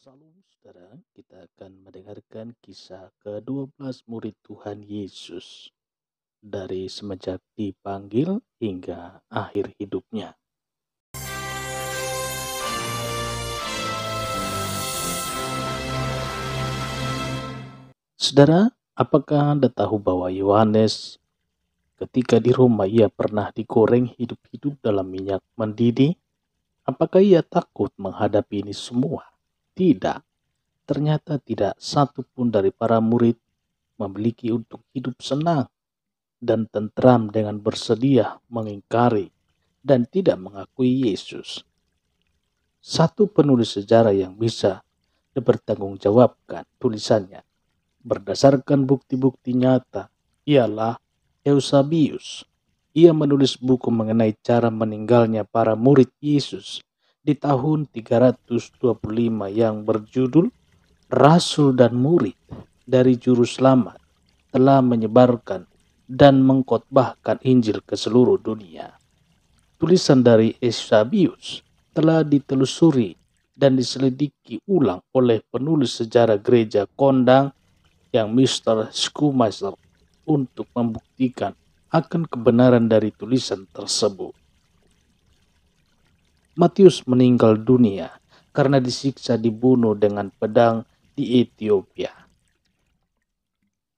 Salam saudara, kita akan mendengarkan kisah ke-12 murid Tuhan Yesus dari semenjak dipanggil hingga akhir hidupnya. Saudara, apakah Anda tahu bahwa Yohanes ketika di rumah ia pernah digoreng hidup-hidup dalam minyak mendidih? Apakah ia takut menghadapi ini semua? Tidak. Ternyata tidak satu pun dari para murid memiliki untuk hidup senang dan tentram dengan bersedia mengingkari dan tidak mengakui Yesus. Satu penulis sejarah yang bisa dipertanggungjawabkan tulisannya berdasarkan bukti-bukti nyata ialah Eusebius. Ia menulis buku mengenai cara meninggalnya para murid Yesus di tahun 325 yang berjudul Rasul dan Murid dari Juru Selamat telah menyebarkan dan mengkhotbahkan Injil ke seluruh dunia. Tulisan dari Eusebius telah ditelusuri dan diselidiki ulang oleh penulis sejarah gereja kondang yang Mr. Schumacher untuk membuktikan akan kebenaran dari tulisan tersebut. Matius meninggal dunia karena disiksa dibunuh dengan pedang di Ethiopia.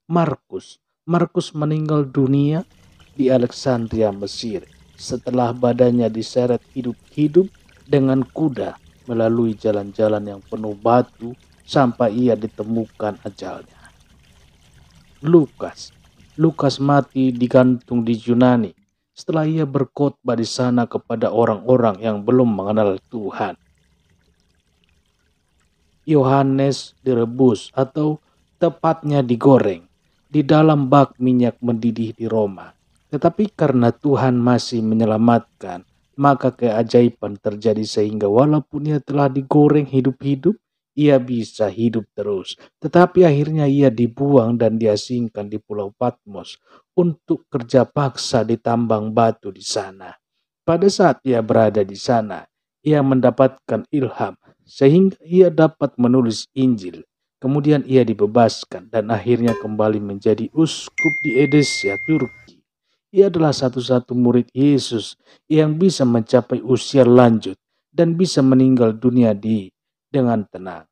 Markus meninggal dunia di Alexandria, Mesir setelah badannya diseret hidup-hidup dengan kuda melalui jalan-jalan yang penuh batu sampai ia ditemukan ajalnya. Lukas mati digantung di Yunani setelah ia berkhotbah di sana kepada orang-orang yang belum mengenal Tuhan. Yohanes direbus atau tepatnya digoreng di dalam bak minyak mendidih di Roma. Tetapi karena Tuhan masih menyelamatkan, maka keajaiban terjadi sehingga walaupun ia telah digoreng hidup-hidup, ia bisa hidup terus. Tetapi akhirnya ia dibuang dan diasingkan di Pulau Patmos untuk kerja paksa di tambang batu di sana. Pada saat ia berada di sana, ia mendapatkan ilham sehingga ia dapat menulis Injil. Kemudian ia dibebaskan dan akhirnya kembali menjadi uskup di Edessia, Turki. Ia adalah satu-satu murid Yesus yang bisa mencapai usia lanjut dan bisa meninggal dunia dengan tenang.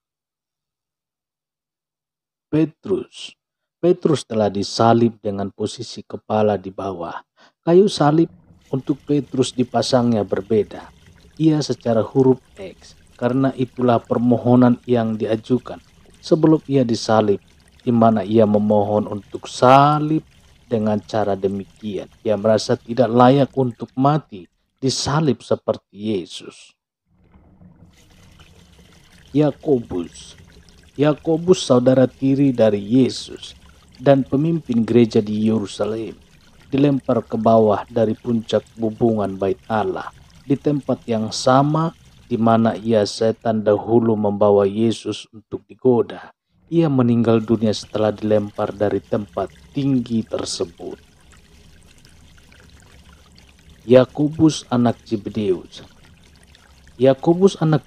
Petrus telah disalib dengan posisi kepala di bawah. Kayu salib untuk Petrus dipasangnya berbeda. Ia secara huruf X, karena itulah permohonan yang diajukan sebelum ia disalib, di mana ia memohon untuk salib dengan cara demikian. Ia merasa tidak layak untuk mati disalib seperti Yesus. Yakobus saudara tiri dari Yesus dan pemimpin gereja di Yerusalem dilempar ke bawah dari puncak bubungan bait Allah di tempat yang sama di mana setan dahulu membawa Yesus untuk digoda. Ia meninggal dunia setelah dilempar dari tempat tinggi tersebut. Yakobus anak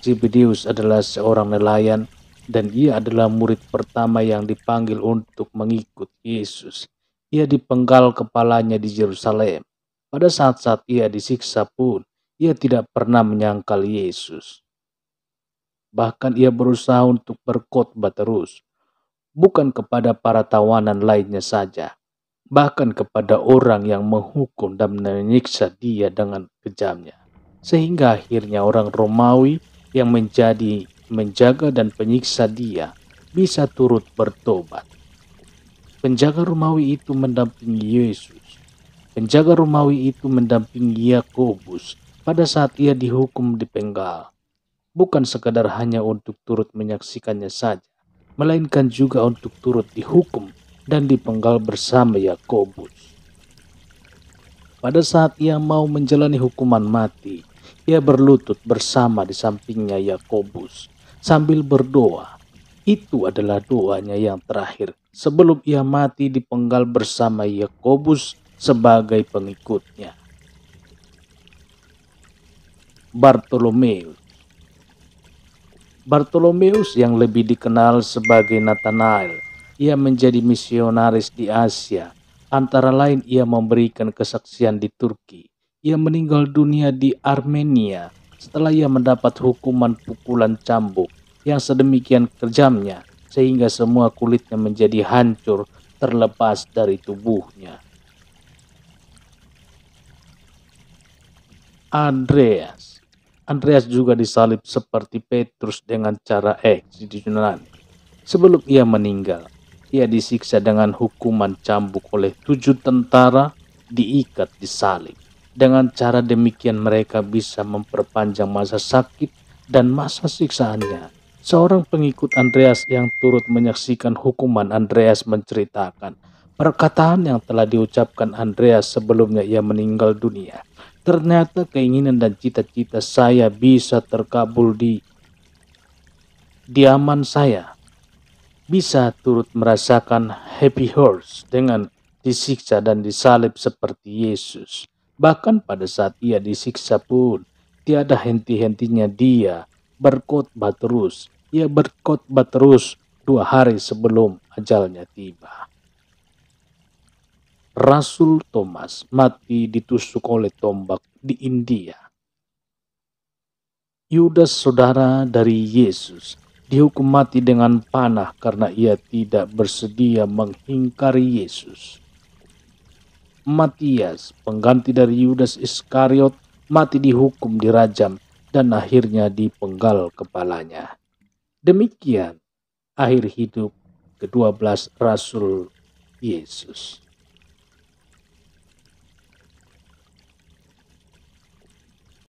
Zebedeus adalah seorang nelayan dan ia adalah murid pertama yang dipanggil untuk mengikut Yesus. Ia dipenggal kepalanya di Yerusalem. Pada saat-saat ia disiksa pun, ia tidak pernah menyangkal Yesus. Bahkan ia berusaha untuk berkhotbah terus, bukan kepada para tawanan lainnya saja, bahkan kepada orang yang menghukum dan menyiksa dia dengan kejamnya. Sehingga akhirnya orang Romawi yang menjaga dan penyiksa dia bisa turut bertobat. Penjaga Romawi itu mendampingi Yesus. Penjaga Romawi itu mendampingi Yakobus pada saat ia dihukum dipenggal. Bukan sekadar hanya untuk turut menyaksikannya saja, melainkan juga untuk turut dihukum dan dipenggal bersama Yakobus. Pada saat ia mau menjalani hukuman mati, ia berlutut bersama di sampingnya Yakobus sambil berdoa. Itu adalah doanya yang terakhir sebelum ia mati dipenggal bersama Yakobus sebagai pengikutnya. Bartolomeus yang lebih dikenal sebagai Nathanael, ia menjadi misionaris di Asia. Antara lain ia memberikan kesaksian di Turki. Ia meninggal dunia di Armenia setelah ia mendapat hukuman pukulan cambuk yang sedemikian kejamnya sehingga semua kulitnya menjadi hancur terlepas dari tubuhnya. Andreas juga disalib seperti Petrus dengan cara eksekusi. Sebelum ia meninggal, ia disiksa dengan hukuman cambuk oleh 7 tentara diikat di salib. Dengan cara demikian mereka bisa memperpanjang masa sakit dan masa siksaannya. Seorang pengikut Andreas yang turut menyaksikan hukuman Andreas menceritakan perkataan yang telah diucapkan Andreas sebelumnya ia meninggal dunia. Ternyata keinginan dan cita-cita saya bisa terkabul di diaman saya. Bisa turut merasakan happy horse dengan disiksa dan disalib seperti Yesus. Bahkan pada saat ia disiksa pun, tiada henti-hentinya dia berkhotbah terus. Ia berkhotbah terus 2 hari sebelum ajalnya tiba. Rasul Thomas mati ditusuk oleh tombak di India. Yudas, saudara dari Yesus, dihukum mati dengan panah karena ia tidak bersedia mengingkari Yesus. Matias, pengganti dari Yudas Iskariot, mati dihukum dirajam dan akhirnya dipenggal kepalanya. Demikian akhir hidup ke-12 Rasul Yesus.